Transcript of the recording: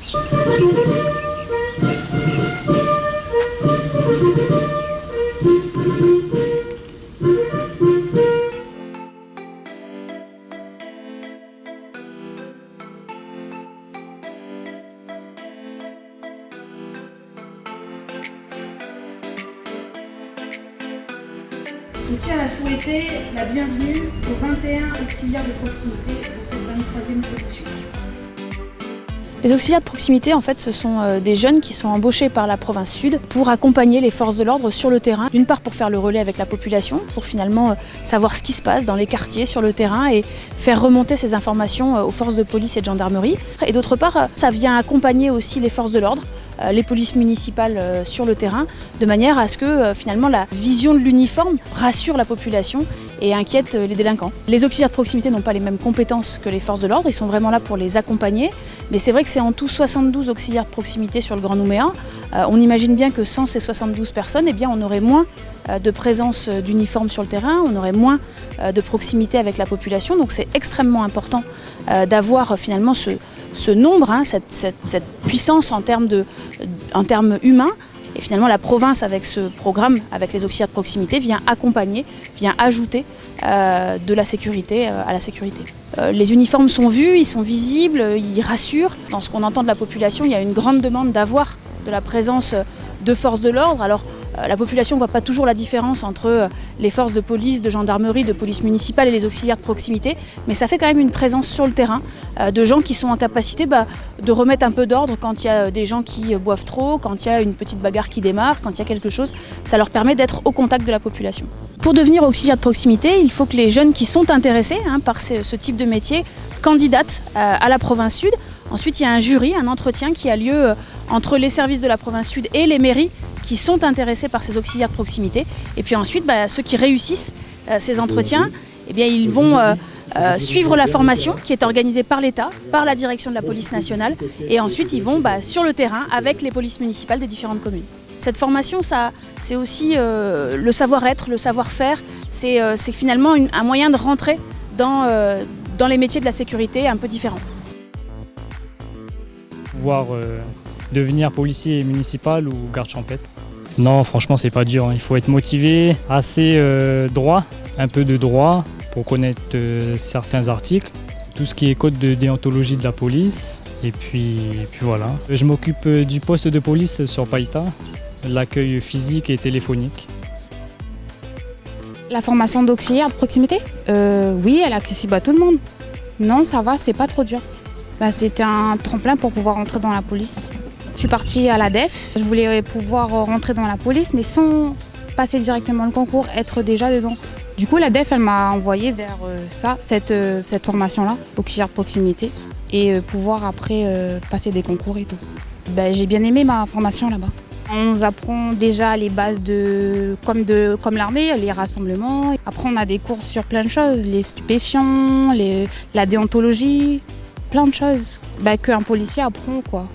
Je tiens à souhaiter la bienvenue aux 21 auxiliaires de proximité de cette 23e production. Les auxiliaires de proximité, en fait, ce sont des jeunes qui sont embauchés par la province sud pour accompagner les forces de l'ordre sur le terrain. D'une part pour faire le relais avec la population, pour finalement savoir ce qui se passe dans les quartiers, sur le terrain et faire remonter ces informations aux forces de police et de gendarmerie. Et d'autre part, ça vient accompagner aussi les forces de l'ordre, les polices municipales sur le terrain, de manière à ce que finalement la vision de l'uniforme rassure la population et inquiète les délinquants. Les auxiliaires de proximité n'ont pas les mêmes compétences que les forces de l'ordre, ils sont vraiment là pour les accompagner, mais c'est vrai que c'est en tout 72 auxiliaires de proximité sur le Grand Nouméa. On imagine bien que sans ces 72 personnes, eh bien, on aurait moins de présence d'uniformes sur le terrain, on aurait moins de proximité avec la population, donc c'est extrêmement important d'avoir finalement ce nombre, cette puissance en termes humains. Et finalement, la province, avec ce programme, avec les auxiliaires de proximité, vient accompagner, vient ajouter de la sécurité à la sécurité. Les uniformes sont vus, ils sont visibles, ils rassurent. Dans ce qu'on entend de la population, il y a une grande demande d'avoir de la présence de forces de l'ordre. Alors, la population ne voit pas toujours la différence entre les forces de police, de gendarmerie, de police municipale et les auxiliaires de proximité, mais ça fait quand même une présence sur le terrain de gens qui sont en capacité de remettre un peu d'ordre quand il y a des gens qui boivent trop, quand il y a une petite bagarre qui démarre, quand il y a quelque chose. Ça leur permet d'être au contact de la population. Pour devenir auxiliaire de proximité, il faut que les jeunes qui sont intéressés par ce type de métier candidatent à la province sud. Ensuite, il y a un jury, un entretien qui a lieu entre les services de la province sud et les mairies qui sont intéressés par ces auxiliaires de proximité. Et puis ensuite, ceux qui réussissent ces entretiens, eh bien, ils vont suivre la formation qui est organisée par l'État, par la direction de la police nationale. Et ensuite, ils vont sur le terrain avec les polices municipales des différentes communes. Cette formation, c'est aussi le savoir-être, le savoir-faire. C'est finalement un moyen de rentrer dans les métiers de la sécurité un peu différents. Pouvoir devenir policier municipal ou garde champêtre. Non, franchement, c'est pas dur. Il faut être motivé, assez droit, un peu de droit pour connaître certains articles. Tout ce qui est code de déontologie de la police. Et puis voilà. Je m'occupe du poste de police sur Païta, l'accueil physique et téléphonique. La formation d'auxiliaire de proximité, oui, elle est accessible à tout le monde. Non, ça va, c'est pas trop dur. C'était un tremplin pour pouvoir rentrer dans la police. Je suis partie à la DEF, je voulais pouvoir rentrer dans la police, mais sans passer directement le concours, être déjà dedans. Du coup, la DEF, elle m'a envoyée vers cette formation-là, auxiliaire de proximité, et pouvoir après passer des concours et tout. J'ai bien aimé ma formation là-bas. On nous apprend déjà les bases comme l'armée, les rassemblements. Après, on a des cours sur plein de choses, les stupéfiants, la déontologie, plein de choses qu'un policier apprend, quoi.